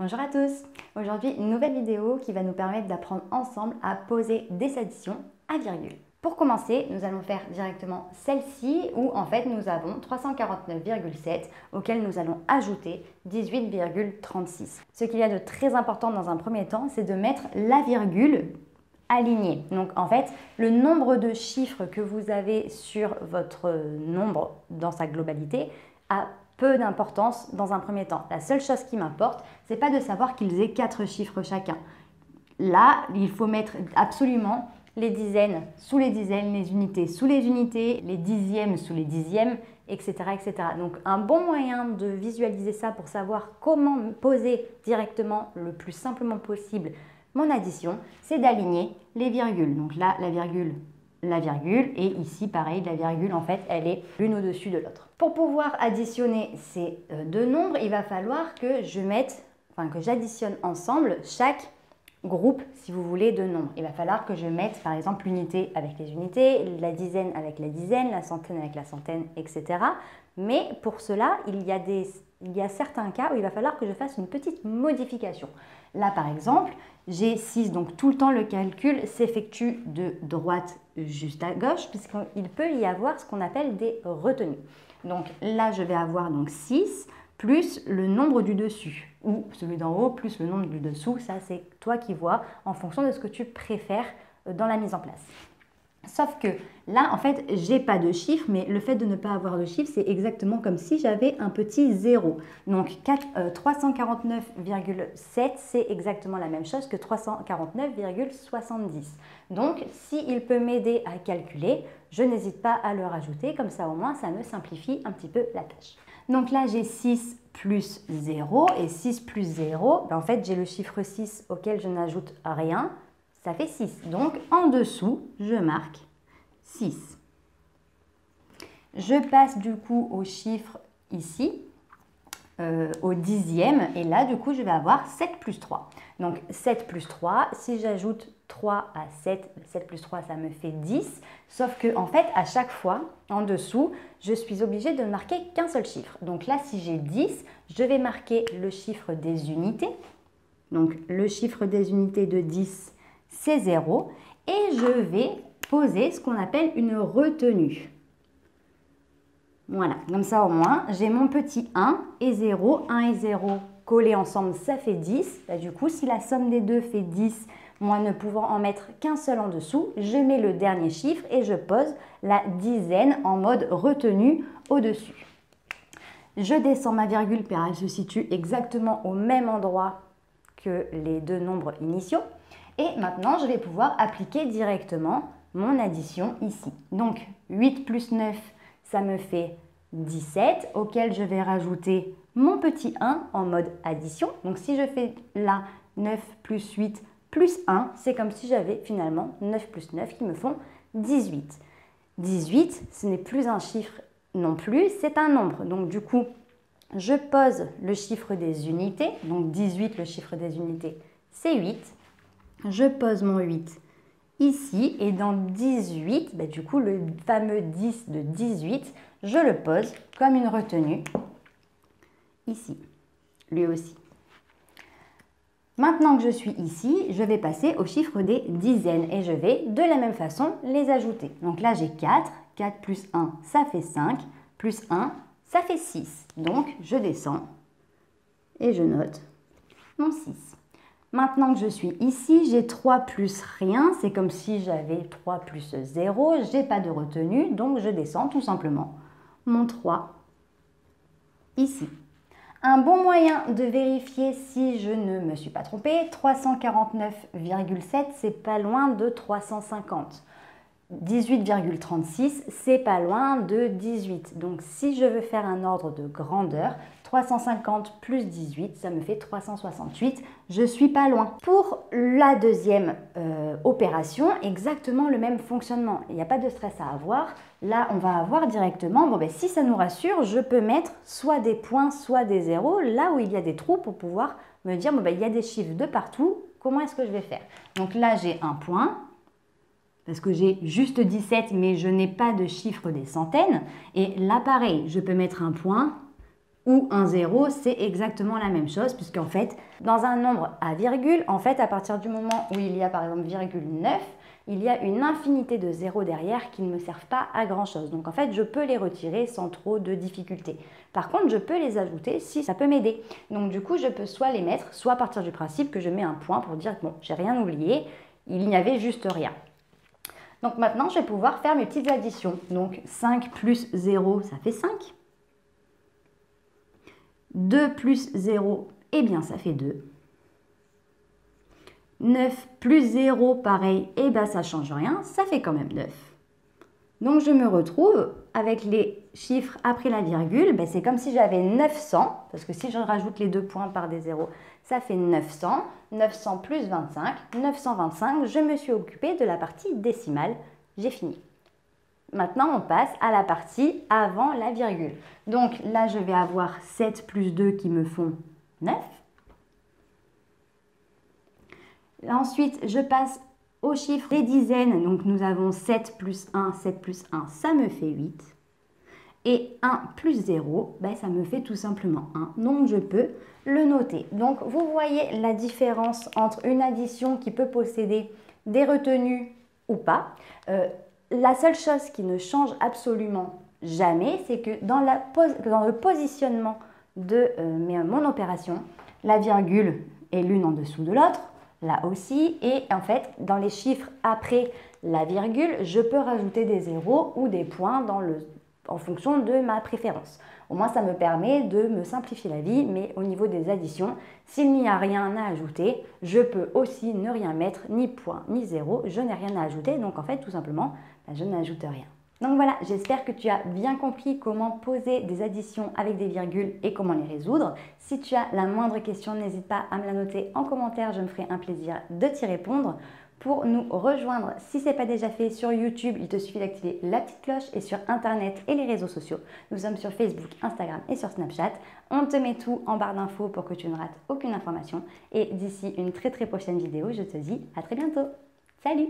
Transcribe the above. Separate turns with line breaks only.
Bonjour à tous! Aujourd'hui, une nouvelle vidéo qui va nous permettre d'apprendre ensemble à poser des additions à virgule. Pour commencer, nous allons faire directement celle-ci où en fait nous avons 349,7 auquel nous allons ajouter 18,36. Ce qu'il y a de très important dans un premier temps, c'est de mettre la virgule alignée. Donc en fait, le nombre de chiffres que vous avez sur votre nombre dans sa globalité a peu d'importance dans un premier temps. La seule chose qui m'importe, c'est pas de savoir qu'ils aient 4 chiffres chacun. Là, il faut mettre absolument les dizaines sous les dizaines, les unités sous les unités, les dixièmes sous les dixièmes, etc., etc. Donc un bon moyen de visualiser ça pour savoir comment poser directement le plus simplement possible mon addition, c'est d'aligner les virgules. Donc là, la virgule, et ici pareil, la virgule en fait elle est l'une au-dessus de l'autre. Pour pouvoir additionner ces deux nombres, il va falloir que j'additionne ensemble chaque groupe, si vous voulez, de nombres. Il va falloir que je mette par exemple l'unité avec les unités, la dizaine avec la dizaine, la centaine avec la centaine, etc. Mais pour cela, il y a certains cas où il va falloir que je fasse une petite modification. Là, par exemple, j'ai 6, donc tout le temps le calcul s'effectue de droite juste à gauche, puisqu'il peut y avoir ce qu'on appelle des retenues. Donc là, je vais avoir donc 6 plus le nombre du dessus, ou celui d'en haut plus le nombre du dessous. Ça, c'est toi qui vois en fonction de ce que tu préfères dans la mise en place. Sauf que là, en fait, j'ai pas de chiffre, mais le fait de ne pas avoir de chiffre, c'est exactement comme si j'avais un petit 0. Donc 349,7, c'est exactement la même chose que 349,70. Donc, s'il peut m'aider à calculer, je n'hésite pas à le rajouter, comme ça au moins, ça me simplifie un petit peu la tâche. Donc là, j'ai 6 plus 0, et 6 plus 0, en fait, j'ai le chiffre 6 auquel je n'ajoute rien. Ça fait 6. Donc, en dessous, je marque 6. Je passe du coup au chiffre ici, au dixième. Et là, du coup, je vais avoir 7 plus 3. Donc, 7 plus 3, si j'ajoute 3 à 7, 7 plus 3, ça me fait 10. Sauf que, en fait, à chaque fois, en dessous, je suis obligée de ne marquer qu'un seul chiffre. Donc là, si j'ai 10, je vais marquer le chiffre des unités. Donc, le chiffre des unités de 10, c'est 0, et je vais poser ce qu'on appelle une retenue. Voilà, comme ça au moins, j'ai mon petit 1 et 0. 1 et 0 collés ensemble, ça fait 10. Bah, du coup, si la somme des deux fait 10, moi ne pouvant en mettre qu'un seul en dessous, je mets le dernier chiffre et je pose la dizaine en mode retenue au-dessus. Je descends ma virgule car elle se situe exactement au même endroit que les deux nombres initiaux. Et maintenant, je vais pouvoir appliquer directement mon addition ici. Donc, 8 plus 9, ça me fait 17, auquel je vais rajouter mon petit 1 en mode addition. Donc, si je fais là 9 plus 8 plus 1, c'est comme si j'avais finalement 9 plus 9 qui me font 18. 18, ce n'est plus un chiffre non plus, c'est un nombre. Donc, du coup, je pose le chiffre des unités. Donc, 18, le chiffre des unités, c'est 8. Je pose mon 8 ici et dans 18, du coup le fameux 10 de 18, je le pose comme une retenue ici, lui aussi. Maintenant que je suis ici, je vais passer au chiffre des dizaines et je vais de la même façon les ajouter. Donc là j'ai 4, 4 plus 1 ça fait 5, plus 1 ça fait 6. Donc je descends et je note mon 6. Maintenant que je suis ici, j'ai 3 plus rien, c'est comme si j'avais 3 plus 0, je n'ai pas de retenue, donc je descends tout simplement mon 3 ici. Un bon moyen de vérifier si je ne me suis pas trompée, 349,7, c'est pas loin de 350. 18,36, c'est pas loin de 18. Donc si je veux faire un ordre de grandeur, 350 plus 18, ça me fait 368. Je suis pas loin. Pour la deuxième opération, exactement le même fonctionnement. Il n'y a pas de stress à avoir. Là, on va avoir directement, si ça nous rassure, je peux mettre soit des points, soit des zéros, là où il y a des trous pour pouvoir me dire, il y a des chiffres de partout, comment est-ce que je vais faire? Donc là, j'ai un point, parce que j'ai juste 17, mais je n'ai pas de chiffre des centaines. Et là, pareil, je peux mettre un point, ou un 0, c'est exactement la même chose, puisqu'en fait, dans un nombre à virgule, en fait, à partir du moment où il y a par exemple virgule 9, il y a une infinité de zéros derrière qui ne me servent pas à grand chose. Donc en fait, je peux les retirer sans trop de difficultés. Par contre, je peux les ajouter si ça peut m'aider. Donc du coup, je peux soit les mettre, soit partir du principe que je mets un point pour dire, bon, j'ai rien oublié, il n'y avait juste rien. Donc maintenant, je vais pouvoir faire mes petites additions. Donc 5 plus 0, ça fait 5. 2 plus 0, eh bien ça fait 2. 9 plus 0, pareil, eh bien ça ne change rien, ça fait quand même 9. Donc je me retrouve avec les chiffres après la virgule, ben c'est comme si j'avais 900, parce que si je rajoute les 2 points par des zéros, ça fait 900. 900 plus 25, 925, je me suis occupée de la partie décimale, j'ai fini. Maintenant, on passe à la partie avant la virgule. Donc là, je vais avoir 7 plus 2 qui me font 9. Ensuite, je passe aux chiffres des dizaines. Donc nous avons 7 plus 1, 7 plus 1, ça me fait 8. Et 1 plus 0, ben, ça me fait tout simplement 1. Donc je peux le noter. Donc vous voyez la différence entre une addition qui peut posséder des retenues ou pas. La seule chose qui ne change absolument jamais, c'est que dans le positionnement de mon opération, la virgule est l'une en dessous de l'autre, là aussi, et en fait, dans les chiffres après la virgule, je peux rajouter des zéros ou des points en fonction de ma préférence. Au moins, ça me permet de me simplifier la vie, mais au niveau des additions, s'il n'y a rien à ajouter, je peux aussi ne rien mettre, ni point, ni zéro, je n'ai rien à ajouter, donc en fait, tout simplement, je n'ajoute rien. Donc voilà, j'espère que tu as bien compris comment poser des additions avec des virgules et comment les résoudre. Si tu as la moindre question, n'hésite pas à me la noter en commentaire, je me ferai un plaisir de t'y répondre. Pour nous rejoindre, si ce n'est pas déjà fait sur YouTube, il te suffit d'activer la petite cloche et sur Internet et les réseaux sociaux. Nous sommes sur Facebook, Instagram et sur Snapchat. On te met tout en barre d'infos pour que tu ne rates aucune information. Et d'ici une très prochaine vidéo, je te dis à très bientôt. Salut!